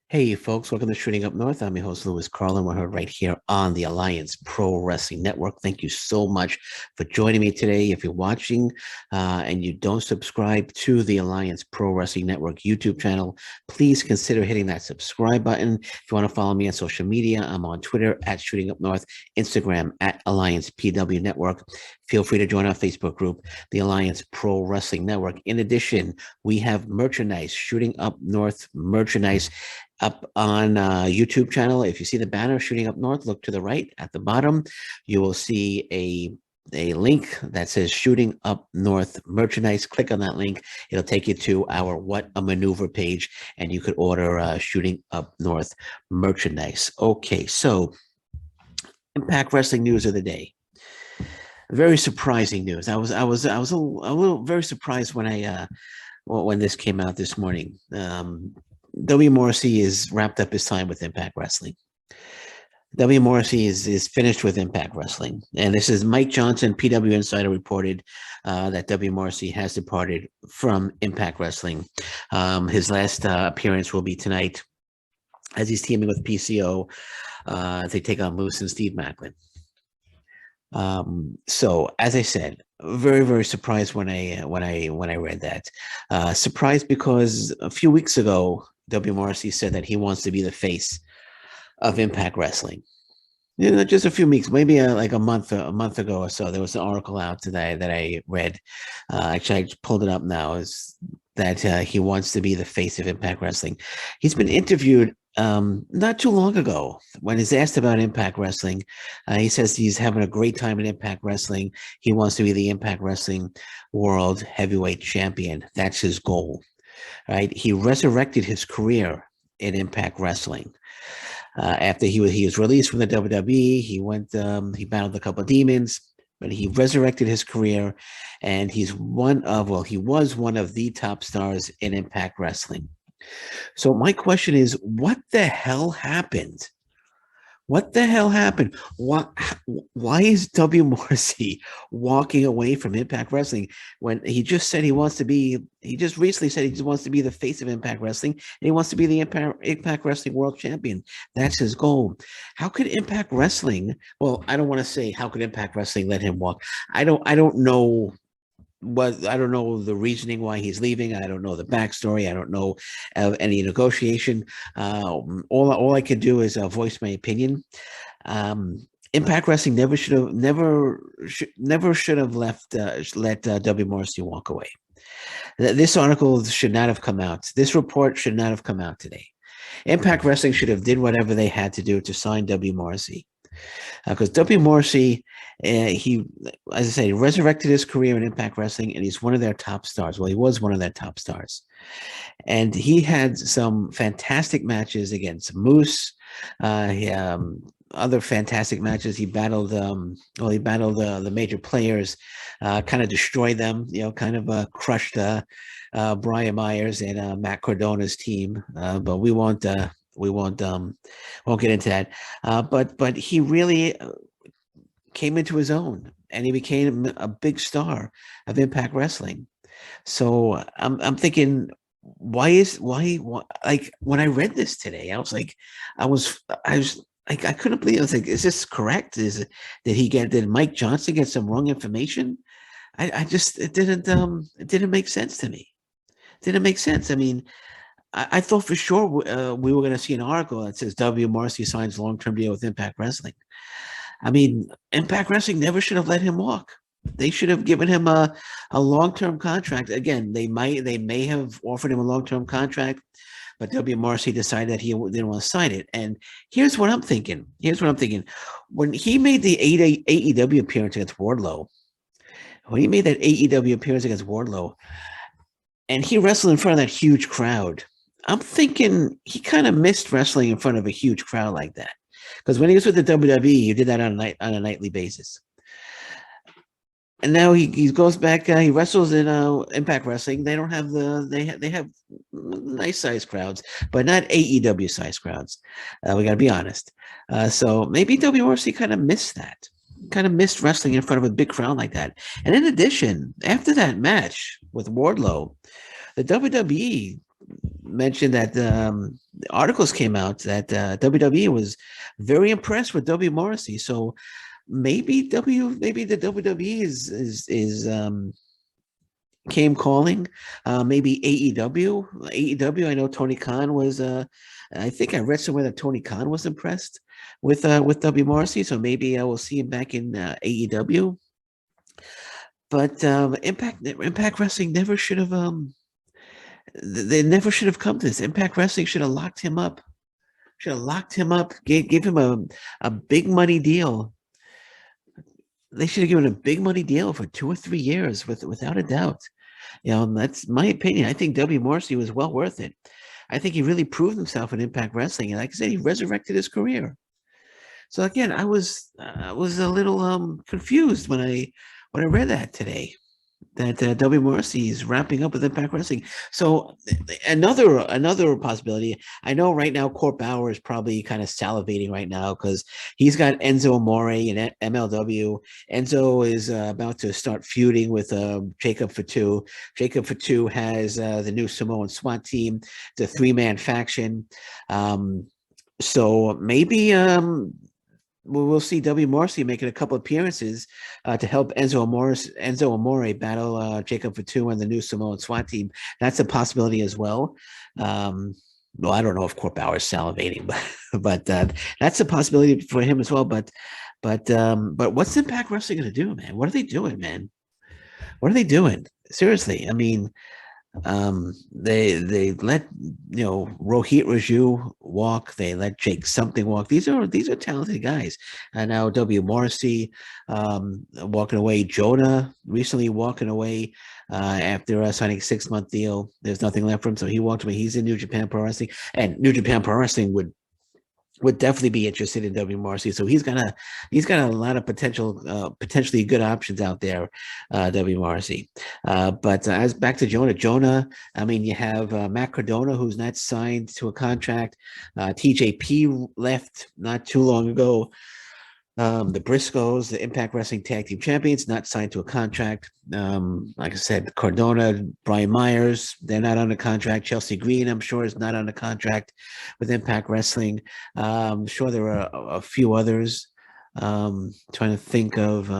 Hey folks, welcome to Shooting Up North. I'm your host, Lewis Carlin. We're heard right here on the Alliance Pro Wrestling Network. Thank you so much for joining me today. If you're watching and you don't subscribe to the Alliance Pro Wrestling Network YouTube channel, please consider hitting that subscribe button. If you want to follow me on social media, I'm on Twitter at Shooting Up North, Instagram at Alliance PW Network. Feel free to join our Facebook group, the Alliance Pro Wrestling Network. In addition, we have merchandise, Shooting Up North merchandise up on YouTube channel. If you see the banner Shooting Up North, look to the right at the bottom. You will see a link that says Shooting Up North merchandise. Click on that link. It'll take you to our What a Maneuver page, and you could order Shooting Up North merchandise. Okay, so Impact Wrestling news of the day. Very surprising news. I was a little very surprised when this came out this morning. W. Morrissey is wrapped up his time with Impact Wrestling. W. Morrissey is finished with Impact Wrestling. And this is Mike Johnson, PW Insider, reported that W. Morrissey has departed from Impact Wrestling. His last appearance will be tonight as he's teaming with PCO. They take on Moose and Steve Macklin. So as I said, very, very surprised when I read that. Surprised because a few weeks ago, W. Morrissey said that he wants to be the face of Impact Wrestling. You know, just a few weeks, maybe like a month ago or so, there was an article out today that I read. Actually, I pulled it up now. Is that he wants to be the face of Impact Wrestling? He's been interviewed not too long ago when he's asked about Impact Wrestling. He says he's having a great time in Impact Wrestling. He wants to be the Impact Wrestling World Heavyweight Champion. That's his goal, right? He resurrected his career in Impact Wrestling. After he was released from the WWE, he battled a couple of demons, but he resurrected his career, and he was one of the top stars in Impact Wrestling. So my question is, what the hell happened? What the hell happened? Why is W. Morrissey walking away from Impact Wrestling when he just recently said he just wants to be the face of Impact Wrestling and he wants to be the Impact Wrestling World Champion? That's his goal. How could Impact Wrestling, well, I don't want to say how could Impact Wrestling let him walk. I don't know I don't know the reasoning why he's leaving. I don't know the backstory. I don't know any negotiation. All I can do is voice my opinion. Impact Wrestling never should have let W. Morrissey walk away. This article should not have come out. This report should not have come out today. Impact Wrestling should have did whatever they had to do to sign W. Morrissey. Because W. Morrissey, he, as I say, resurrected his career in Impact Wrestling, and he's one of their top stars. Well, he was one of their top stars, and he had some fantastic matches against Moose. Other fantastic matches. He battled the major players, kind of destroyed them. You know, kind of crushed Brian Myers and Matt Cardona's team. But we won't get into that. But he really came into his own, and he became a big star of Impact Wrestling. So I'm thinking, why like when I read this today, I was like, I couldn't believe it. I was like, is this correct? Did Mike Johnson get some wrong information? It didn't make sense to me. It didn't make sense. I mean, I thought for sure we were going to see an article that says W. Morrissey signs long-term deal with Impact Wrestling. I mean, Impact Wrestling never should have let him walk. They should have given him a long-term contract. Again, they may have offered him a long-term contract, but W. Morrissey decided that he didn't want to sign it. And here's what I'm thinking. When he made the AEW appearance against Wardlow, and he wrestled in front of that huge crowd, I'm thinking he kind of missed wrestling in front of a huge crowd like that. Because when he was with the WWE, he did that on a nightly basis. And now he goes back. He wrestles in Impact Wrestling. They don't have they have nice sized crowds, but not AEW sized crowds. We got to be honest. So maybe WRC kind of missed that. Kind of missed wrestling in front of a big crowd like that. And in addition, after that match with Wardlow, the WWE mentioned that articles came out that WWE was very impressed with W. Morrissey. So maybe the WWE is came calling. Maybe AEW. AEW. I know Tony Khan was. I think I read somewhere that Tony Khan was impressed with W. Morrissey. So maybe I will see him back in AEW. But Impact Wrestling never should have they never should have come to this. Impact Wrestling should have locked him up. Should have locked him up. Gave him a big money deal. They should have given a big money deal for 2 or 3 years, without a doubt. That's my opinion. I think W. Morrissey was well worth it. I think he really proved himself in Impact Wrestling, and like I said, he resurrected his career. So again, I was a little confused when I read that today, that W. Morrissey is wrapping up with Impact Wrestling. So another possibility. I know right now Court Bauer is probably kind of salivating right now because he's got Enzo Amore in MLW. Enzo is about to start feuding with Jacob Fatu. Jacob Fatu has the new Samoan SWAT team, the 3-man faction. So maybe we'll see W. Morrissey making a couple appearances to help Enzo Amore battle Jacob Fatu and the new Samoan SWAT team. That's a possibility as well. Well, I don't know if Court Bauer is salivating, but that's a possibility for him as well. But what's Impact Wrestling going to do, man? What are they doing, man? What are they doing? Seriously, I mean, they let Rohit Raju walk. They let Jake something walk. These are talented guys. And now W. Morrissey walking away. Jonah recently walking away after signing a 6-month deal. There's nothing left for him, so he walked away. He's in New Japan Pro Wrestling, and New Japan Pro Wrestling would definitely be interested in W. Morrissey. So he's got a lot of potentially good options out there, W. Morrissey. But as back to Jonah, I mean, you have Matt Cardona, who's not signed to a contract. TJP left not too long ago. The Briscoes, the Impact Wrestling Tag Team Champions, not signed to a contract. Like I said, Cardona, Brian Myers, they're not on a contract. Chelsea Green, I'm sure, is not on a contract with Impact Wrestling. I'm sure there are a few others. Trying to think of.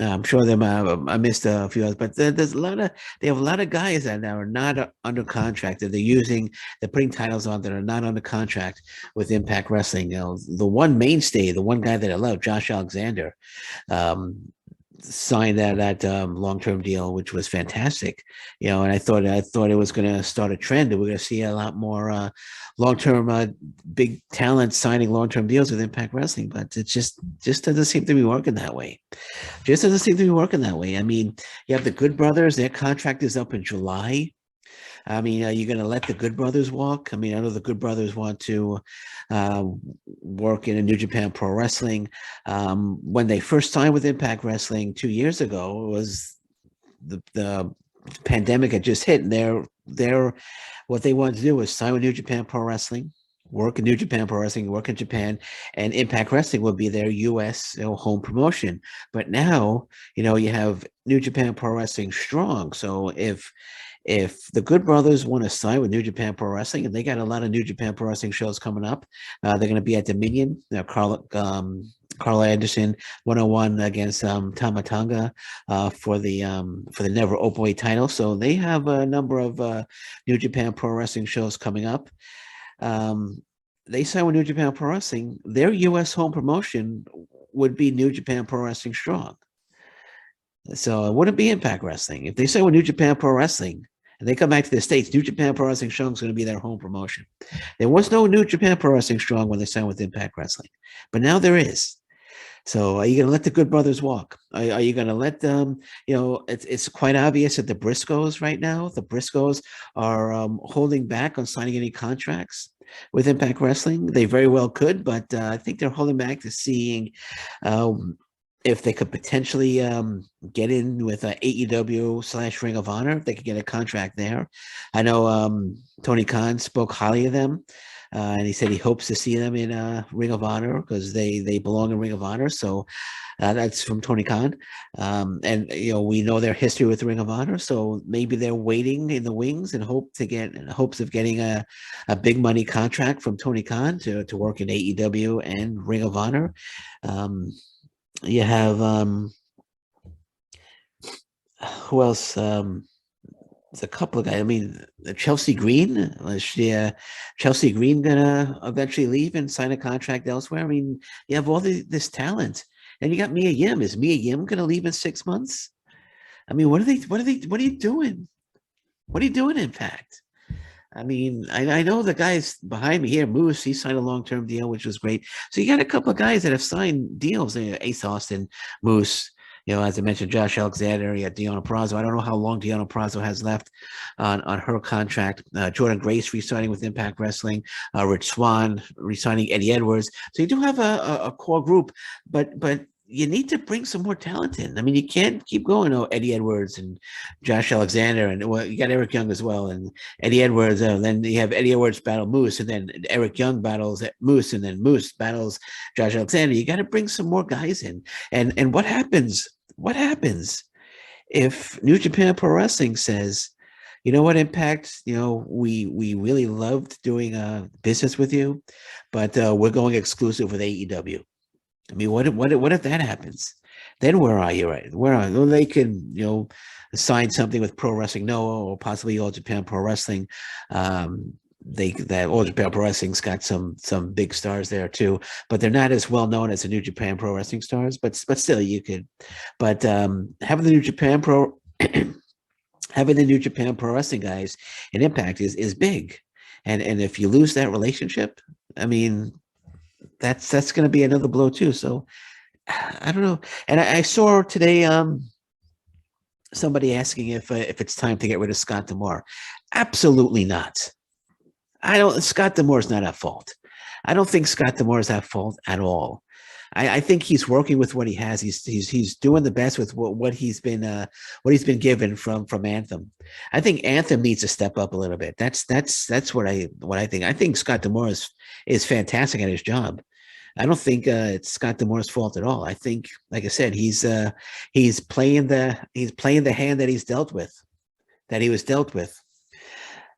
I'm sure I missed a few others, but there's they have a lot of guys that are not under contract that they're putting titles on that are not under contract with Impact Wrestling. The one mainstay, the one guy that I love, Josh Alexander, signed that long-term deal, which was fantastic. And I thought it was going to start a trend, and we're going to see a lot more long-term big talent signing long-term deals with Impact Wrestling, but it just doesn't seem to be working that way. Just doesn't seem to be working that way. I mean, you have the Good Brothers; their contract is up in July. I mean, are you going to let the Good Brothers walk? I mean, I know the Good Brothers want to work in a New Japan Pro Wrestling. When they first signed with Impact Wrestling 2 years ago, it was the pandemic had just hit, and they're what they wanted to do was sign with New Japan Pro Wrestling, work in New Japan Pro Wrestling, work in Japan, and Impact Wrestling would be their U.S. home promotion. But now, you have New Japan Pro Wrestling strong. So if the Good Brothers want to sign with New Japan Pro Wrestling, and they got a lot of New Japan Pro Wrestling shows coming up, they're going to be at Dominion. Carl Anderson 101 against Tama Tonga for the Never Openweight title. So they have a number of New Japan Pro Wrestling shows coming up. They sign with New Japan Pro Wrestling. Their U.S. home promotion would be New Japan Pro Wrestling Strong. So it wouldn't be Impact Wrestling. If they sign with New Japan Pro Wrestling and they come back to the States, New Japan Pro Wrestling Strong is going to be their home promotion. There was no New Japan Pro Wrestling Strong when they signed with Impact Wrestling, but now there is. So are you going to let the Good Brothers walk? Are you going to let them, it's quite obvious that the Briscoes right now, the Briscoes are holding back on signing any contracts with Impact Wrestling. They very well could, but I think they're holding back to seeing if they could potentially get in with AEW / Ring of Honor, if they could get a contract there. I know Tony Khan spoke highly of them. and he said he hopes to see them in Ring of Honor because they belong in Ring of Honor. So that's from Tony Khan, and we know their history with Ring of Honor. So maybe they're waiting in the wings and in hopes of getting a big money contract from Tony Khan to work in AEW and Ring of Honor. You have who else? There's a couple of guys. I mean, Chelsea Green. Was Chelsea Green gonna eventually leave and sign a contract elsewhere? I mean, you have all this talent, and you got Mia Yim. Is Mia Yim gonna leave in 6 months? I mean, what are you doing? What are you doing, Impact? I mean, I know the guys behind me here, Moose, he signed a long-term deal, which was great. So you got a couple of guys that have signed deals, Ace Austin, Moose, as I mentioned, Josh Alexander, you got Deonna Purrazzo. I don't know how long Deonna Purrazzo has left on her contract. Jordan Grace re-signing with Impact Wrestling. Rich Swann re-signing Eddie Edwards. So you do have a core group, but you need to bring some more talent in. I mean, you can't keep going. Oh, Eddie Edwards and Josh Alexander, and well, you got Eric Young as well, and Eddie Edwards. Then you have Eddie Edwards battle Moose, and then Eric Young battles Moose, and then Moose battles Josh Alexander. You got to bring some more guys in. And what happens? What happens if New Japan Pro Wrestling says, you know what, Impact, we really loved doing business with you, but we're going exclusive with AEW. I mean, what if that happens? Then where are you? Right? Where are well, they can sign something with Pro Wrestling Noah or possibly All Japan Pro Wrestling. That All Japan Pro Wrestling's got some big stars there too, but they're not as well known as the New Japan Pro Wrestling stars. But still, you could. But having the New Japan Pro having the New Japan Pro Wrestling guys in Impact is big, and if you lose that relationship, I mean, that's going to be another blow too. So I don't know. And I saw today somebody asking if it's time to get rid of Scott D'Amore. Absolutely not. Scott D'Amore is not at fault. I don't think Scott D'Amore is at fault at all. I think he's working with what he has. He's doing the best with what he's been given from Anthem. I think Anthem needs to step up a little bit. That's what I think. I think Scott D'Amore is fantastic at his job. I don't think it's Scott D'Amore's fault at all. I think, like I said, he's playing the hand that he was dealt with.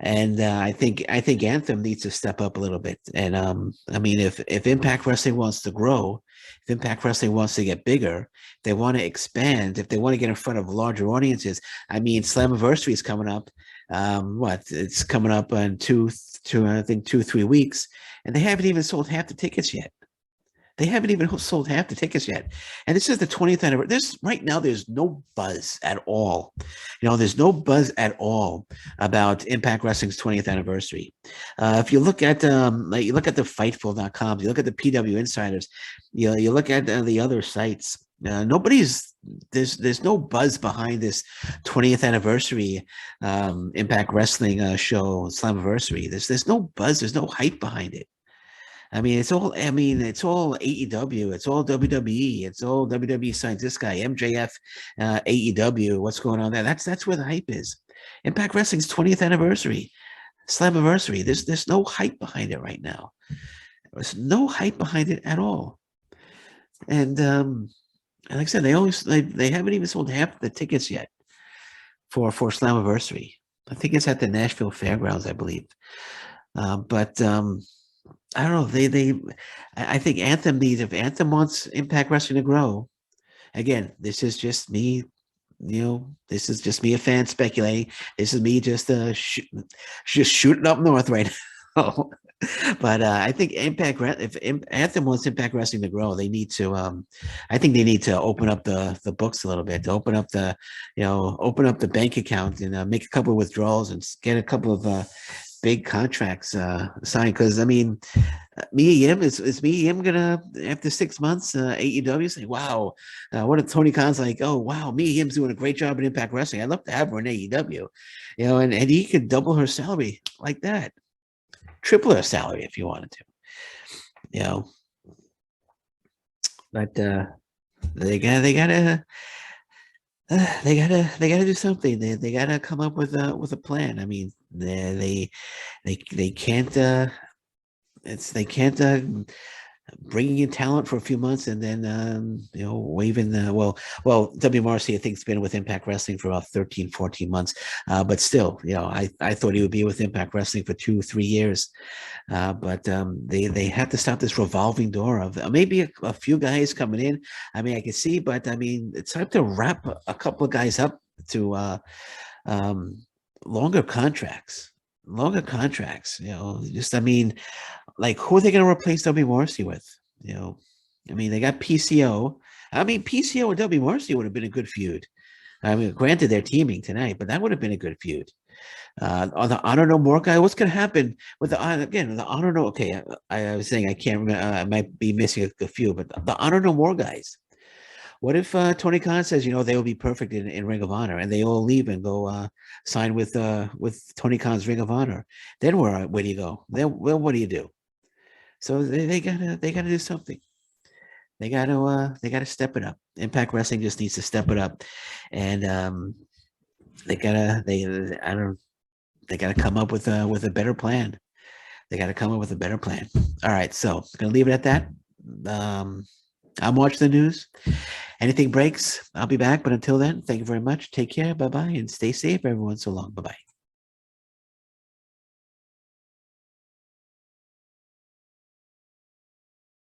And I think Anthem needs to step up a little bit. And I mean, if Impact Wrestling wants to grow, if Impact Wrestling wants to get bigger, they want to expand, if they want to get in front of larger audiences. I mean, Slammiversary is coming up. It's coming up in 2-3 weeks, and they haven't even sold half the tickets yet. They haven't even sold half the tickets yet. And this is the 20th anniversary. Right now, there's no buzz at all. There's no buzz at all about Impact Wrestling's 20th anniversary. If you look at you look at the Fightful.com, you look at the PW Insiders, you look at the other sites. There's no buzz behind this 20th anniversary Impact Wrestling show, Slammiversary. There's no buzz. There's no hype behind it. I mean, it's all AEW, it's all WWE, it's all WWE signs this guy, MJF, AEW, what's going on there? That's where the hype is. Impact Wrestling's 20th anniversary, Slammiversary. There's no hype behind it right now. There's no hype behind it at all. And like I said, they haven't even sold half the tickets yet for Slammiversary. I think it's at the Nashville Fairgrounds, I believe. But I don't know. I think Anthem if Anthem wants Impact Wrestling to grow, again, this is just me. This is just me, a fan speculating. This is me just shooting up north right now. But I think if Anthem wants Impact Wrestling to grow, they need to. I think they need to open up the books a little bit, to open up the bank account and make a couple of withdrawals and get a couple of big contracts signed. Because I mean, Mia Yim is Mia Yim gonna, after 6 months, AEW say, wow, what if Tony Khan's like, oh wow, Mia Yim's doing a great job in Impact Wrestling. I'd love to have her in AEW, and he could double her salary like that, triple her salary if you wanted to, but they gotta do something. They gotta come up with a plan. I mean, they can't It's they can't bringing in talent for a few months and then waving the well WMRC I think's been with Impact Wrestling for about 13, 14 months, but still, I thought he would be with Impact Wrestling for 2, 3 years, but they have to stop this revolving door of maybe a few guys coming in. I mean, I can see, but I mean, it's time to wrap a couple of guys up to um, longer contracts. Longer contracts, just I mean, like who are they going to replace W. Morrissey with? I mean, they got PCO. I mean, PCO and W. Morrissey would have been a good feud. I mean, granted, they're teaming tonight, but that would have been a good feud. On the Honor No More guy, what's going to happen with the Honor No? Okay, I was saying I can't remember. I might be missing a few, but the Honor No More guys. What if Tony Khan says, they will be perfect in Ring of Honor, and they all leave and go sign with Tony Khan's Ring of Honor? Then where do you go? Then well, what do you do? So they gotta do something. They gotta step it up. Impact Wrestling just needs to step it up, and they gotta they I don't they gotta come up with a better plan. They gotta come up with a better plan. All right, so gonna leave it at that. I'm watching the news. Anything breaks, I'll be back. But until then, thank you very much. Take care. Bye bye, and stay safe, everyone. So long. Bye bye.